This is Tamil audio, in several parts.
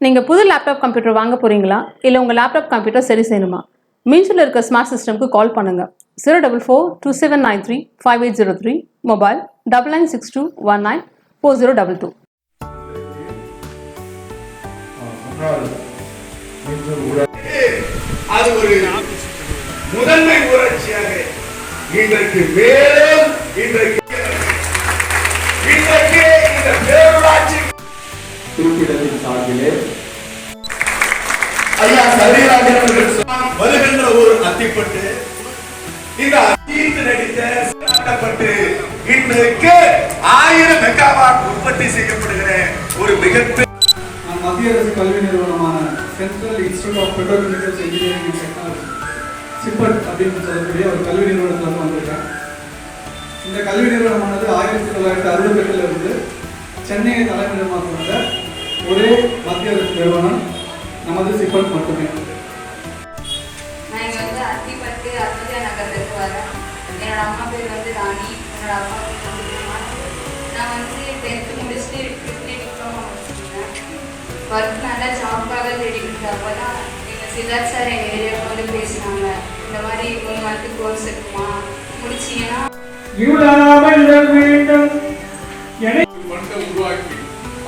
நீங்கள் புது லேப்டாப் கம்ப்யூட்டர் வாங்க போகிறீங்களா இல்லை உங்கள் லேப்டாப் கம்ப்யூட்டர் சரி செய்யணுமா? மீன்ஸில் இருக்க ஸ்மார்ட் சிஸ்டம்க்கு கால் பண்ணுங்கள். 04427935803, மொபைல் 9962194022. அது ஒரு முதன்மை ஊராட்சியாக இன்றைக்கு மேலும் இன்றைக்கு இந்த பேரூராட்சி குறிப்பிடத்தின் சார்பிலே ஐயா சரியராஜன் அவர்கள் வருகின்ற ஒரு அத்திப்பட்டு இந்த அத்தியத்து நடித்த இன்றைக்கு 1000 மெகாவாட் உற்பத்தி செய்யப்படுகிற ஒரு மிகப்பெரிய மத்திய அரசு கல்வி நிறுவனமான Central Institute of Petrochemicals Engineering and Technology CIPET அப்படின்னு சொல்லக்கூடிய ஒரு கல்வி நிறுவனத்தில் வந்து வந்திருக்கேன். இந்த கல்வி நிறுவனமானது 1968 இருந்து சென்னையை தலைமையிடமாக கொண்ட ஒரே மத்திய அரசு நிறுவனம் நமது சிப்பட் மட்டுமே. நான் இங்கே வந்து அத்திப்பட்டு அத்தியா நகரத்துக்கு வரேன். என்னோட அம்மா பேர் வந்து ராணி, என்னோட அப்பா பேர் வந்து குமார். நான் வந்து 10th முடிச்சுட்டு டிப்ளமோ முடிச்சிருக்கேன். ஒர்க் நல்லா ஜாப்காக தேடிக்கிட்டு அப்போ தான் எங்கள் சித்தார்த் சார் எங்கள் ஏரியாவுக்கு வந்து பேசினாங்க. இந்த மாதிரி 3 மந்த்து கோர்ஸ் இருக்குமா, முடிச்சிங்கன்னா உருவாக்கி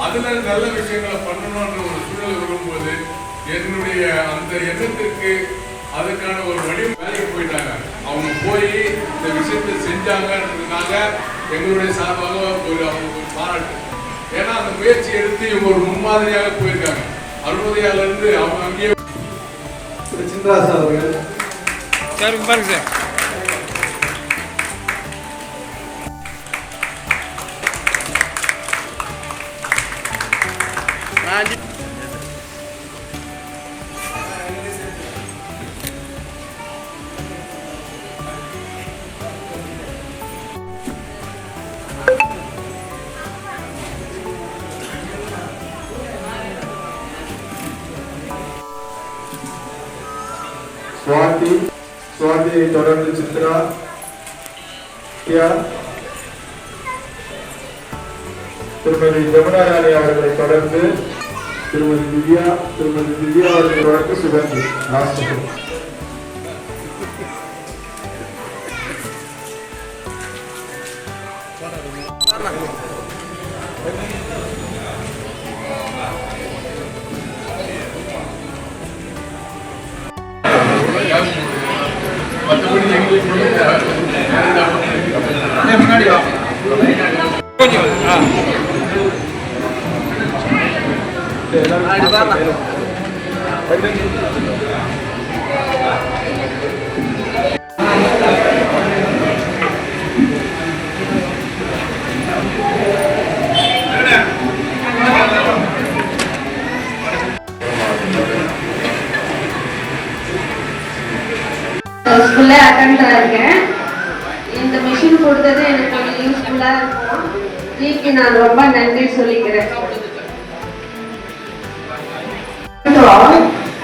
அதுல நல்ல விஷயங்களை பண்ணணும்ன்ற ஒரு சூழல் வரும்போது என்னுடைய அந்த எண்ணத்திற்கு அதுக்கான ஒரு வடிவம் வேலைக்கு போயிட்டாங்க. அவங்க போய் இந்த விஷயத்தை செஞ்சாங்கன்றதுனால எங்களுடைய சார்பாக ஒரு பாராட்டு. ஏன்னா அந்த முயற்சி எடுத்து இவங்க ஒரு முன்மாதிரியாக போயிருக்காங்க. அருள்வதையால இருந்து அவங்க அங்கேயே சின்ராஜ் அவர்கள் சார் பாருங்க சார். சுவாதியை தொடர்ந்து சித்ரா, திருமதி ஜமுனா ராணி அவர்களை தொடர்ந்து திருமதி திவ்யா அவர்களை தொடர்ந்து சுகந்தி. முன்னாடி கொஞ்சம் ஸ்கூல்ல அட்டெண்டா இருக்கேன். இந்த மிஷின் கொடுத்தது எனக்கு கொஞ்சம் யூஸ்ஃபுல்லா இருக்கும். ஜிக்கு நான் ரொம்ப நன்றி சொல்லிக்கிறேன்.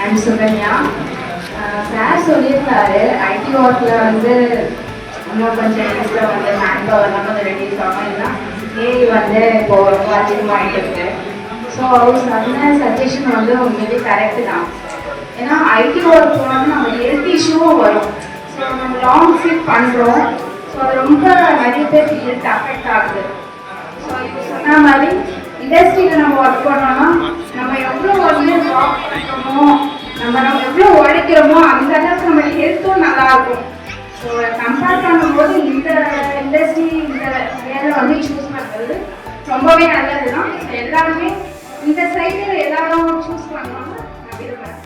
ஐம் சுகன்யா. சார் சொல்லியிருக்காரு ஐடி ஒர்க்ல வந்து இன்னும் கொஞ்சம் வந்து மேன் பவர்லாம் கொஞ்சம் ரெடியூஸ் ஆகும். இல்லைன்னா ஏஐ வந்து இப்போ ரொம்ப அதிகமாகிட்டு இருக்கு. ஸோ அவர் சொன்ன சஜஷன் வந்து உண்மையிலே கரெக்டு தான். ஏன்னா ஐடி ஒர்க் போனோம்னா நம்ம ஹெல்த் இஷ்யூவும் வரும். ஸோ நம்ம லாங் ஷிஃப்ட் பண்ணுறோம். ஸோ அது ரொம்ப நிறைய பேர் ஹெல்த் அஃபெக்ட் ஆகுது. ஸோ இப்போ சொன்ன மாதிரி இண்டஸ்ட்ரியில் நம்ம ஒர்க் பண்ணோம்னா நம்ம எவ்வளோ வந்து ஒர்க் பண்ணுறோமோ நம்ம எவ்வளோ உழைக்கிறோமோ அந்த அளவுக்கு நம்ம ஹெல்த்தும் நல்லாயிருக்கும். ஸோ கம்பேர் பண்ணும்போது இந்த இண்டஸ்ட்ரி இந்த வேலை வந்து சூஸ் பண்ணுறது ரொம்பவே நல்லது தான். எல்லாருமே இந்த சைடில் எல்லாரும் சூஸ் பண்ணணும்னு நான் விரும்புகிறேன்.